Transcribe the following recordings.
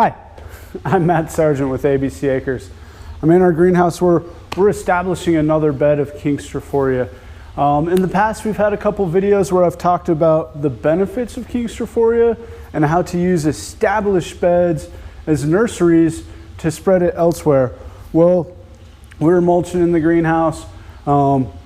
Hi, I'm Matt Sargent with ABC Acres. I'm in our greenhouse where we're establishing another bed of King Straphoria. In the past, we've had a couple videos where I've talked about the benefits of King Straphoria and how to use established beds as nurseries to spread it elsewhere. Well, we're mulching in the greenhouse.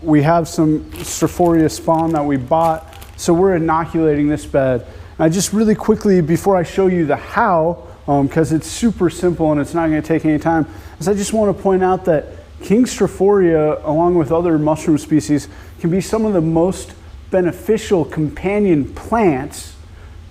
We have some Straphoria spawn that we bought, so we're inoculating this bed. And I just really quickly, before I show you the how, because it's super simple and it's not going to take any time, is I just want to point out that King Straphoria, along with other mushroom species, can be some of the most beneficial companion plants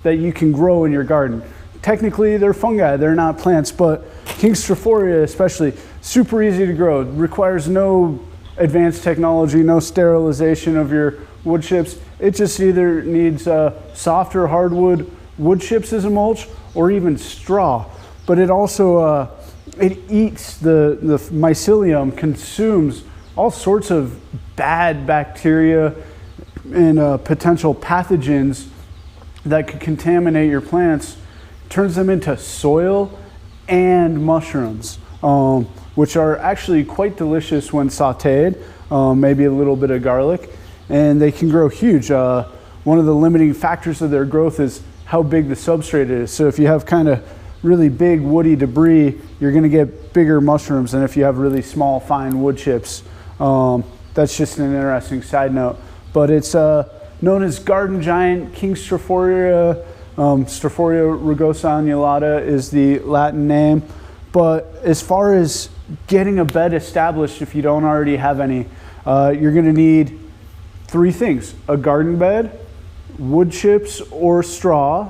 that you can grow in your garden. Technically, they're fungi, they're not plants, but King Straphoria especially, super easy to grow. It requires no advanced technology, no sterilization of your wood chips. It just either needs soft or hardwood wood chips as a mulch, or even straw. But it also, it eats, the mycelium consumes all sorts of bad bacteria and potential pathogens that could contaminate your plants, turns them into soil and mushrooms, which are actually quite delicious when sauteed, maybe a little bit of garlic, and they can grow huge. One of the limiting factors of their growth is how big the substrate is. So if you have kind of really big woody debris, you're going to get bigger mushrooms than if you have really small, fine wood chips. That's just an interesting side note. But it's known as garden giant King Straphoria. Straphoria rugosa annulata is the Latin name. But as far as getting a bed established, if you don't already have any, you're going to need three things: a garden bed, wood chips or straw,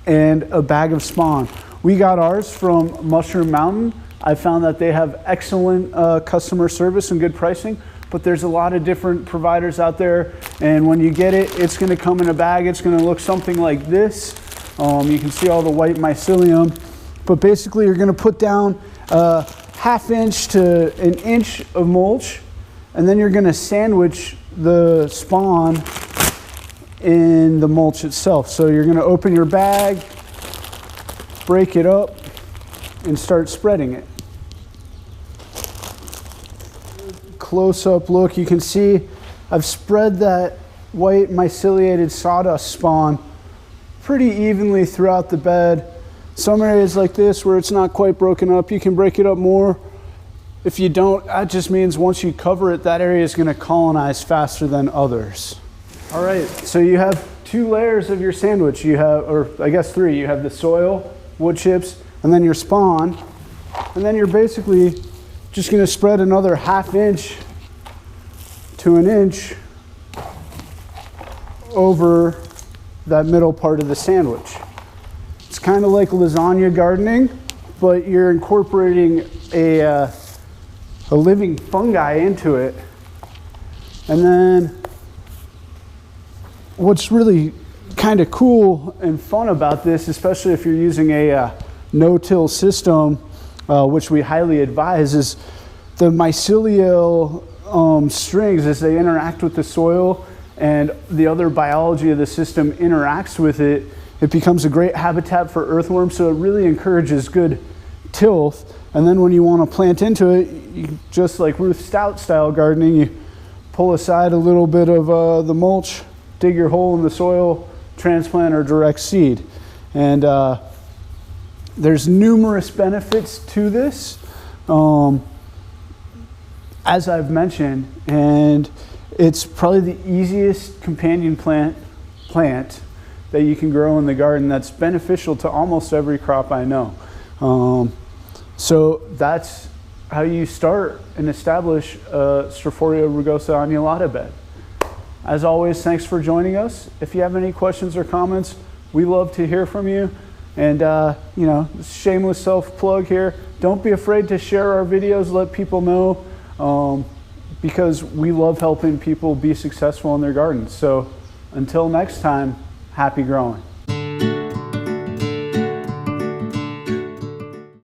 and a bag of spawn. We got ours from Mushroom Mountain. I found that they have excellent customer service and good pricing, but there's a lot of different providers out there, and when you get it, it's going to come in a bag. It's going to look something like this. You can see all the white mycelium, but basically you're going to put down a ½ inch to an inch of mulch, and then you're going to sandwich the spawn in the mulch itself. So you're going to open your bag, break it up, and start spreading it. Close-up look, you can see I've spread that white myceliated sawdust spawn pretty evenly throughout the bed. Some areas like this where it's not quite broken up, you can break it up more. If you don't, that just means once you cover it, that area is going to colonize faster than others. All right, so you have two layers of your sandwich. You have, or I guess three. You have the soil, wood chips, and then your spawn. And then you're basically just going to spread another ½ inch to an inch over that middle part of the sandwich. It's kind of like lasagna gardening, but you're incorporating a living fungi into it. And then what's really kind of cool and fun about this, especially if you're using a no-till system, which we highly advise, is the mycelial strings, as they interact with the soil and the other biology of the system interacts with it, it becomes a great habitat for earthworms. So it really encourages good tilth. And then when you want to plant into it, you, just like Ruth Stout style gardening, you pull aside a little bit of the mulch, dig your hole in the soil, transplant or direct seed. And there's numerous benefits to this, as I've mentioned, and it's probably the easiest companion plant that you can grow in the garden that's beneficial to almost every crop I know. So that's how you start and establish a Straphoria rugosa annulata bed. As always, thanks for joining us. If you have any questions or comments, we love to hear from you. And you know, shameless self-plug here. Don't be afraid to share our videos, let people know, because we love helping people be successful in their gardens. So until next time, happy growing.